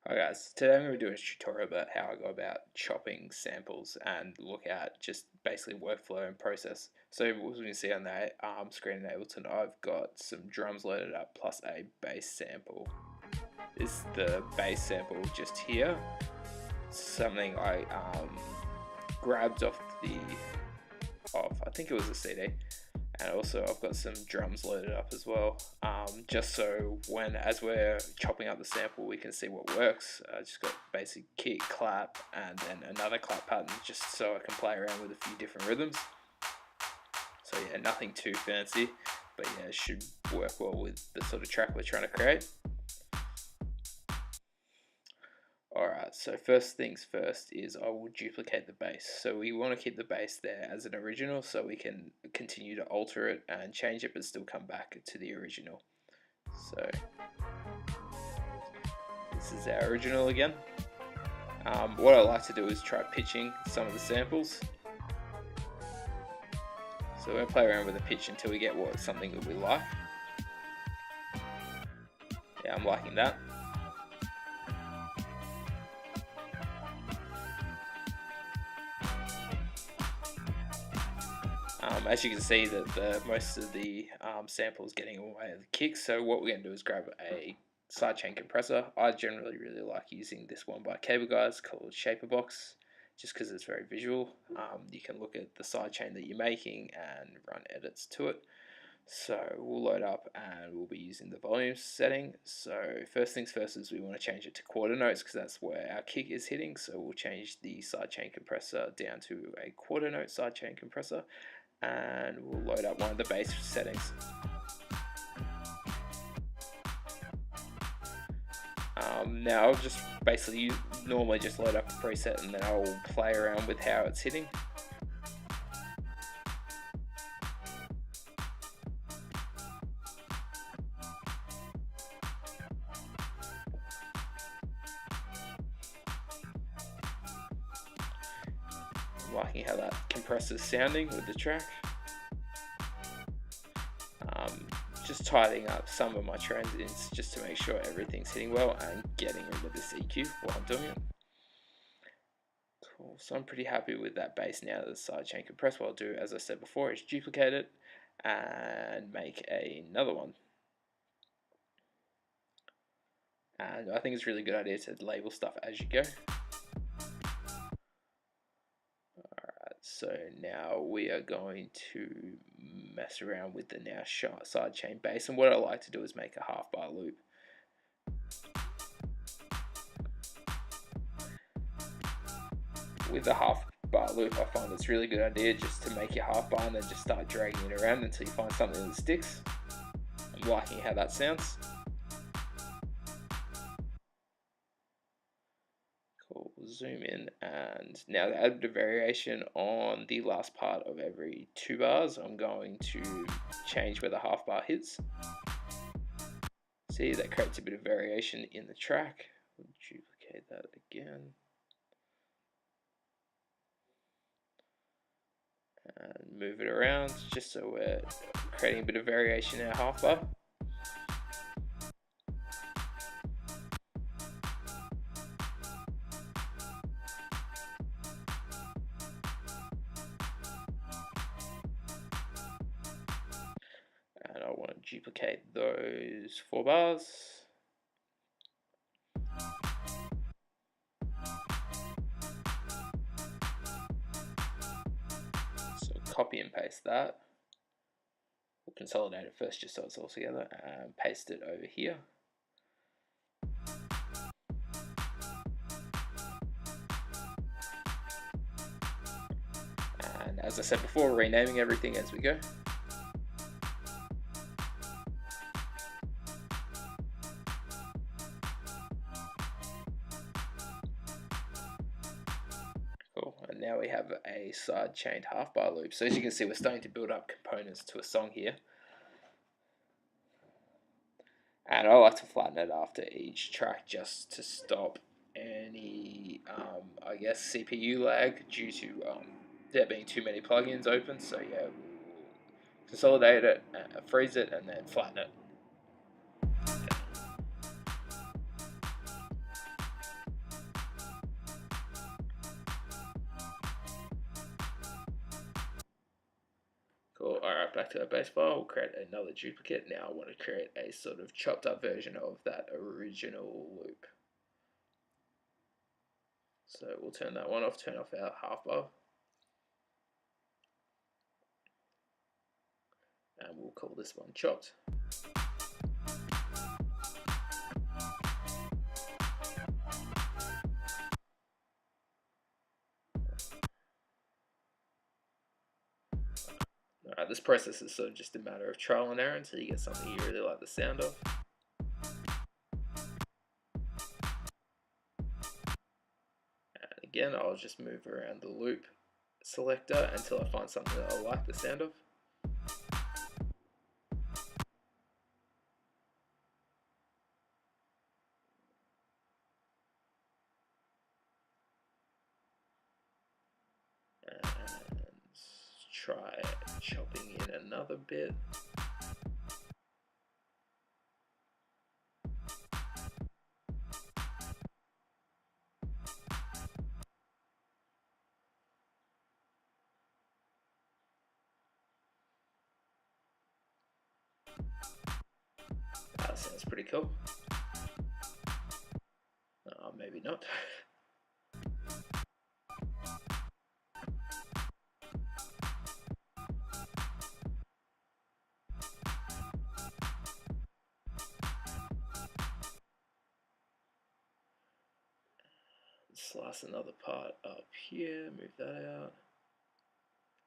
Hi guys, today I'm going to be doing a tutorial about how I go about chopping samples and look at just basically workflow and process. So as you can see on the screen in Ableton, I've got some drums loaded up plus a bass sample. This is the bass sample just here, something I grabbed off I think it was a CD. And also I've got some drums loaded up as well, just so as we're chopping up the sample we can see what works. I just got basic kick, clap, and then another clap pattern just so I can play around with a few different rhythms. So yeah, nothing too fancy, but yeah, it should work well with the sort of track we're trying to create. Alright, so first things first is I will duplicate the bass. So we want to keep the bass there as an original so we can continue to alter it and change it but still come back to the original. So this is our original again. What I like to do is try pitching some of the samples. So we're going to play around with the pitch until we get something that we like. Yeah, I'm liking that. As you can see that most of the sample is getting away of the kick, so what we're going to do is grab a sidechain compressor. I generally really like using this one by Cable Guys called Shaperbox, just because it's very visual. You can look at the sidechain that you're making and run edits to it. So we'll load up and we'll be using the volume setting. So first things first is we want to change it to quarter notes because that's where our kick is hitting. So we'll change the sidechain compressor down to a quarter note sidechain compressor, and we'll load up one of the bass settings. Now I'll just basically normally just load up a preset and then I'll play around with how it's hitting. I'm liking how that compressor's sounding with the track. Just tidying up some of my transients just to make sure everything's hitting well and getting rid of this EQ while I'm doing it. Cool, so I'm pretty happy with that bass now. The sidechain compressor, what I'll do, as I said before, is duplicate it and make another one. And I think it's a really good idea to label stuff as you go. So now we are going to mess around with the now sidechain bass, and what I like to do is make a half bar loop. With the half bar loop, I find it's a really good idea just to make your half bar and then just start dragging it around until you find something that sticks. I'm liking how that sounds. Zoom in, and now to add a variation on the last part of every 2 bars, I'm going to change where the half bar hits. See, that creates a bit of variation in the track. We'll duplicate that again. And move it around just so we're creating a bit of variation in our half bar. And I want to duplicate those 4 bars. So copy and paste that. We'll consolidate it first just so it's all together and paste it over here. And as I said before, renaming everything as we go. Cool, and now we have a side chained half bar loop. So as you can see, we're starting to build up components to a song here. And I like to flatten it after each track just to stop any, I guess, CPU lag due to there being too many plugins open. So yeah, we'll consolidate it, freeze it, and then flatten it. Alright, back to our base file, we'll create another duplicate. Now I want to create a sort of chopped up version of that original loop. So we'll turn that one off, turn off our half bar. And we'll call this one chopped. Alright, this process is sort of just a matter of trial and error until you get something you really like the sound of. And again, I'll just move around the loop selector until I find something that I like the sound of. And try chopping in another bit. That sounds pretty cool. Maybe not. Slice another part up here, move that out.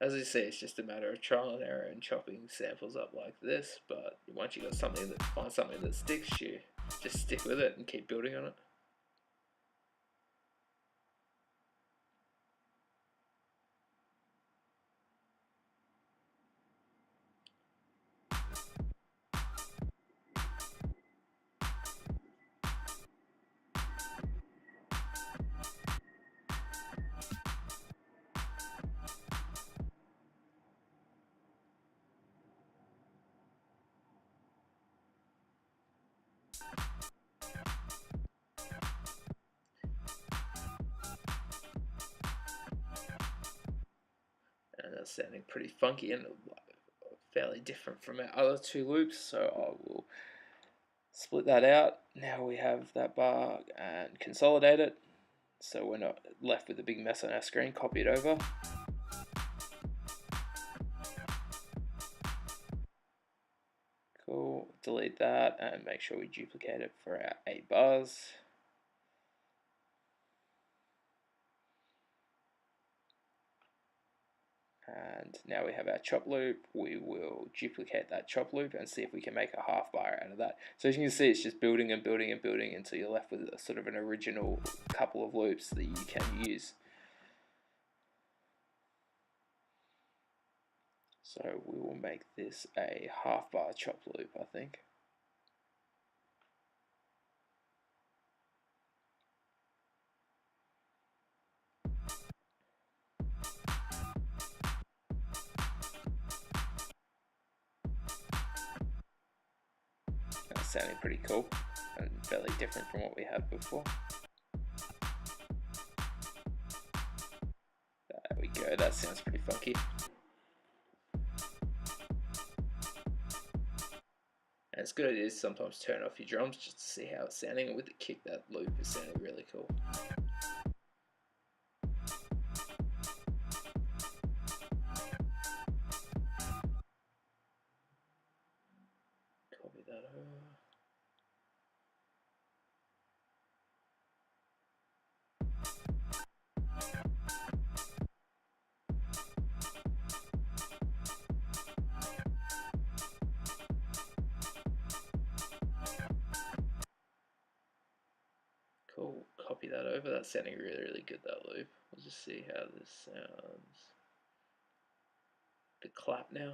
As you see, it's just a matter of trial and error and chopping samples up like this, but once you got something that find something that sticks, you just stick with it and keep building on it. And that's sounding pretty funky and fairly different from our other two loops, so I will split that out. Now we have that bar and consolidate it, so we're not left with a big mess on our screen. Copy it over. Cool, delete that and make sure we duplicate it for our 8 bars. And now we have our chop loop. We will duplicate that chop loop and see if we can make a half bar out of that. So as you can see, it's just building and building and building until you're left with a sort of an original couple of loops that you can use. So we will make this a half bar chop loop, I think. That's sounding pretty cool and fairly different from what we had before. There we go, that sounds pretty funky. And it's good it is sometimes turn off your drums just to see how it's sounding, and with the kick that loop is sounding really cool. Copy that over. Cool, copy that over. That's sounding really good, that loop. We'll just see how this sounds. The clap now.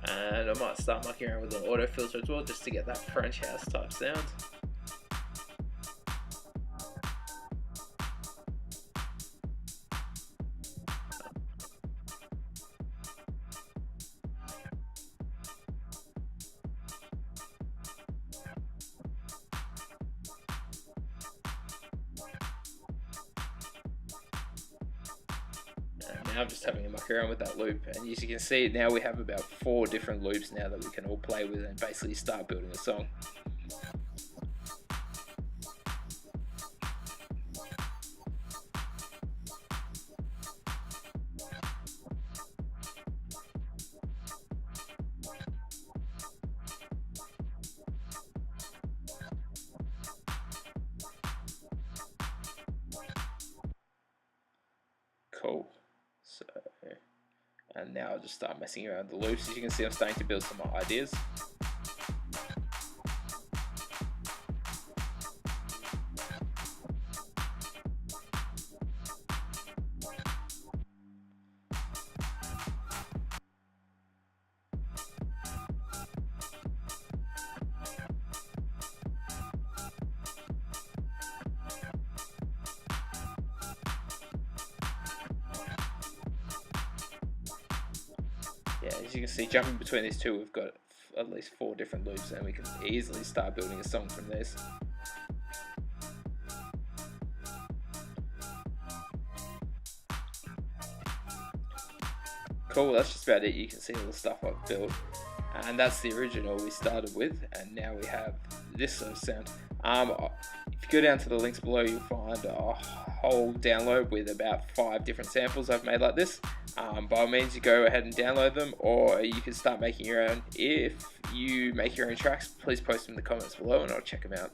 And I might start mucking around with an auto filter as well, just to get that French house type sound. now I'm just having a muck around with that loop, and as you can see now we have about 4 different loops now that we can all play with and basically start building a song. Cool. So, and now I'll just start messing around with the loops. As you can see, I'm starting to build some ideas. Yeah, as you can see, jumping between these two, we've got at least 4 different loops, and we can easily start building a song from this. Cool, that's just about it. You can see all the stuff I've built, and that's the original we started with, and now we have this sort of sound. If you go down to the links below, you'll find a whole download with about 5 different samples I've made like this. By all means, you go ahead and download them, or you can start making your own. If you make your own tracks, please post them in the comments below and I'll check them out.